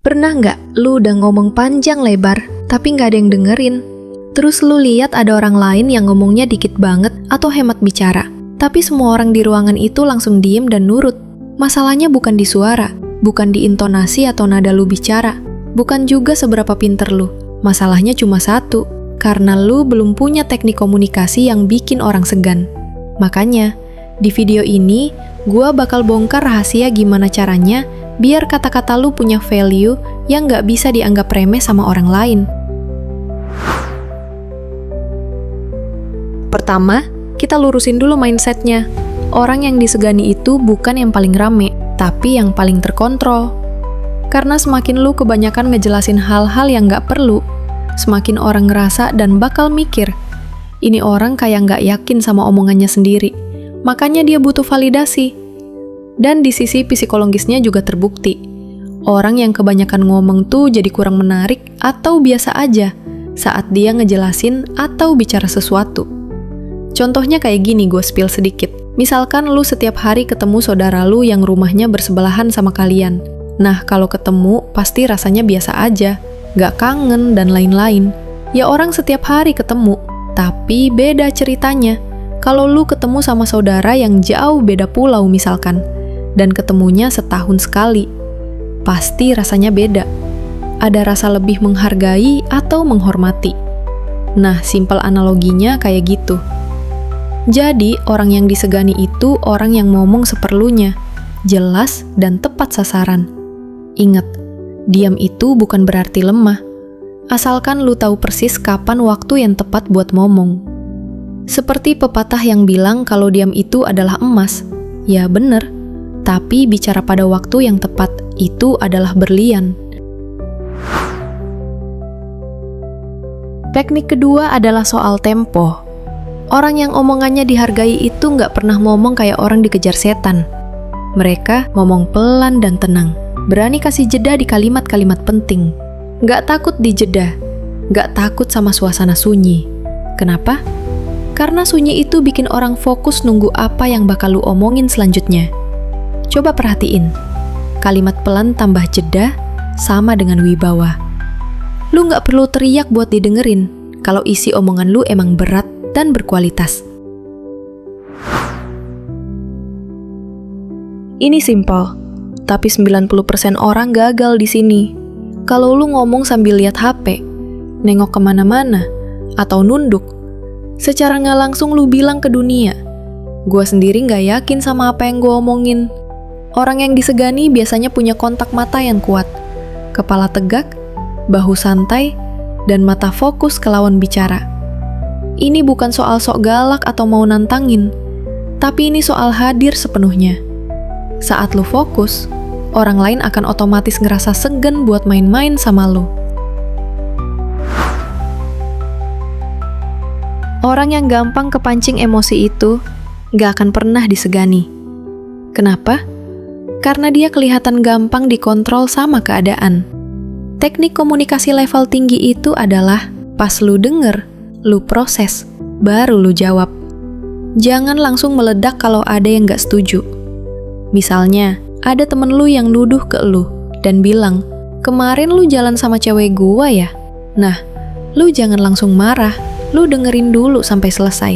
Pernah nggak lu udah ngomong panjang lebar, tapi nggak ada yang dengerin? Terus lu lihat ada orang lain yang ngomongnya dikit banget atau hemat bicara, tapi semua orang di ruangan itu langsung diem dan nurut. Masalahnya bukan di suara, bukan di intonasi atau nada lu bicara, bukan juga seberapa pinter lu. Masalahnya cuma satu, karena lu belum punya teknik komunikasi yang bikin orang segan. Makanya, di video ini, gua bakal bongkar rahasia gimana caranya biar kata-kata lu punya value yang nggak bisa dianggap remeh sama orang lain. Pertama, kita lurusin dulu mindsetnya. Orang yang disegani itu bukan yang paling rame, tapi yang paling terkontrol. Karena semakin lu kebanyakan ngejelasin hal-hal yang nggak perlu, semakin orang ngerasa dan bakal mikir, ini orang kayak nggak yakin sama omongannya sendiri, makanya dia butuh validasi. Dan di sisi psikologisnya juga terbukti, orang yang kebanyakan ngomong tuh jadi kurang menarik atau biasa aja saat dia ngejelasin atau bicara sesuatu. Contohnya kayak gini, gue spill sedikit. Misalkan lu setiap hari ketemu saudara lu yang rumahnya bersebelahan sama kalian. Nah, kalau ketemu pasti rasanya biasa aja, gak kangen dan lain-lain. Ya orang setiap hari ketemu, tapi beda ceritanya kalau lu ketemu sama saudara yang jauh beda pulau misalkan, dan ketemunya setahun sekali. Pasti rasanya beda. Ada rasa lebih menghargai atau menghormati. Nah, simpel analoginya kayak gitu. Jadi, orang yang disegani itu orang yang ngomong seperlunya, jelas dan tepat sasaran. Ingat, diam itu bukan berarti lemah. Asalkan lu tahu persis kapan waktu yang tepat buat ngomong. Seperti pepatah yang bilang kalau diam itu adalah emas. Ya bener. Tapi bicara pada waktu yang tepat, itu adalah berlian. Teknik kedua adalah soal tempo. Orang yang omongannya dihargai itu nggak pernah ngomong kayak orang dikejar setan. Mereka ngomong pelan dan tenang, berani kasih jeda di kalimat-kalimat penting. Nggak takut dijeda, nggak takut sama suasana sunyi. Kenapa? Karena sunyi itu bikin orang fokus nunggu apa yang bakal lu omongin selanjutnya. Coba perhatiin, kalimat pelan tambah jeda sama dengan wibawa. Lu nggak perlu teriak buat didengerin kalau isi omongan lu emang berat dan berkualitas. Ini simpel, tapi 90% orang gagal di sini. Kalau lu ngomong sambil lihat HP, nengok kemana-mana, atau nunduk, secara nggak langsung lu bilang ke dunia, gua sendiri nggak yakin sama apa yang gua omongin. Orang yang disegani biasanya punya kontak mata yang kuat, kepala tegak, bahu santai, dan mata fokus ke lawan bicara. Ini bukan soal sok galak atau mau nantangin, tapi ini soal hadir sepenuhnya. Saat lu fokus, orang lain akan otomatis ngerasa segan buat main-main sama lu. Orang yang gampang kepancing emosi itu gak akan pernah disegani. Kenapa? Karena dia kelihatan gampang dikontrol sama keadaan. Teknik komunikasi level tinggi itu adalah pas lu denger, lu proses, baru lu jawab. Jangan langsung meledak kalau ada yang gak setuju. Misalnya, ada temen lu yang nuduh ke lu dan bilang, kemarin lu jalan sama cewek gua ya? Nah, lu jangan langsung marah, lu dengerin dulu sampai selesai.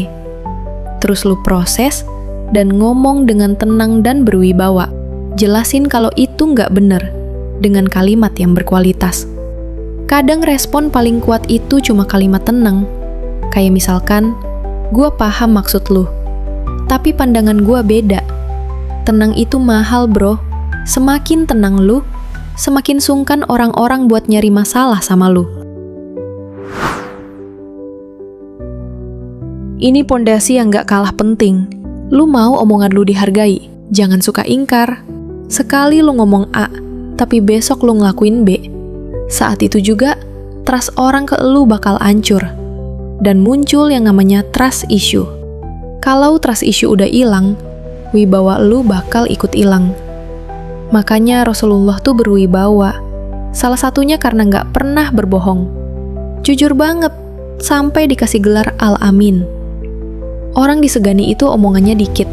Terus lu proses dan ngomong dengan tenang dan berwibawa. Jelasin kalau itu nggak bener, dengan kalimat yang berkualitas. Kadang respon paling kuat itu cuma kalimat tenang. Kayak misalkan, gua paham maksud lu, tapi pandangan gua beda. Tenang itu mahal bro. Semakin tenang lu, semakin sungkan orang-orang buat nyari masalah sama lu. Ini pondasi yang nggak kalah penting. Lu mau omongan lu dihargai, jangan suka ingkar. Sekali lu ngomong A, tapi besok lu ngelakuin B. Saat itu juga, trust orang ke lu bakal hancur. Dan muncul yang namanya trust issue. Kalau trust issue udah hilang, wibawa lu bakal ikut hilang. Makanya Rasulullah tuh berwibawa. Salah satunya karena nggak pernah berbohong. Jujur banget, sampai dikasih gelar Al-Amin. Orang disegani itu omongannya dikit,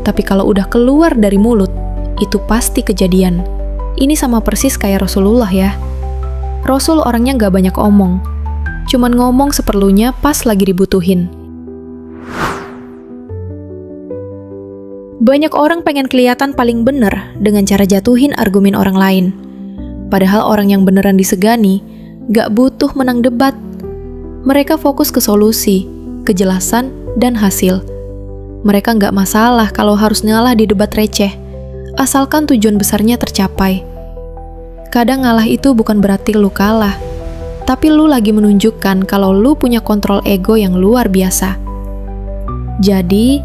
tapi kalau udah keluar dari mulut, itu pasti kejadian. Ini sama persis kayak Rasulullah ya. Rasul orangnya gak banyak omong, cuman ngomong seperlunya pas lagi dibutuhin. Banyak orang pengen kelihatan paling bener dengan cara jatuhin argumen orang lain. Padahal orang yang beneran disegani gak butuh menang debat. Mereka fokus ke solusi, kejelasan, dan hasil. Mereka gak masalah kalau harus ngalah di debat receh, asalkan tujuan besarnya tercapai. Kadang ngalah itu bukan berarti lu kalah, tapi lu lagi menunjukkan kalau lu punya kontrol ego yang luar biasa. Jadi,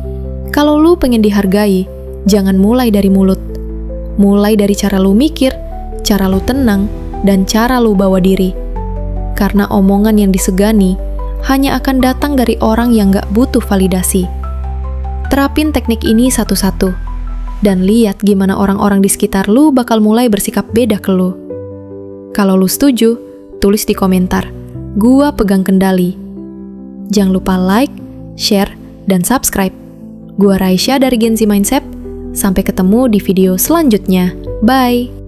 kalau lu pengen dihargai, jangan mulai dari mulut. Mulai dari cara lu mikir, cara lu tenang, dan cara lu bawa diri. Karena omongan yang disegani hanya akan datang dari orang yang gak butuh validasi. Terapin teknik ini satu-satu. Dan lihat gimana orang-orang di sekitar lu bakal mulai bersikap beda ke lu. Kalau lu setuju, tulis di komentar. Gua pegang kendali. Jangan lupa like, share, dan subscribe. Gua Raisya dari Gen Z Mindset. Sampai ketemu di video selanjutnya. Bye!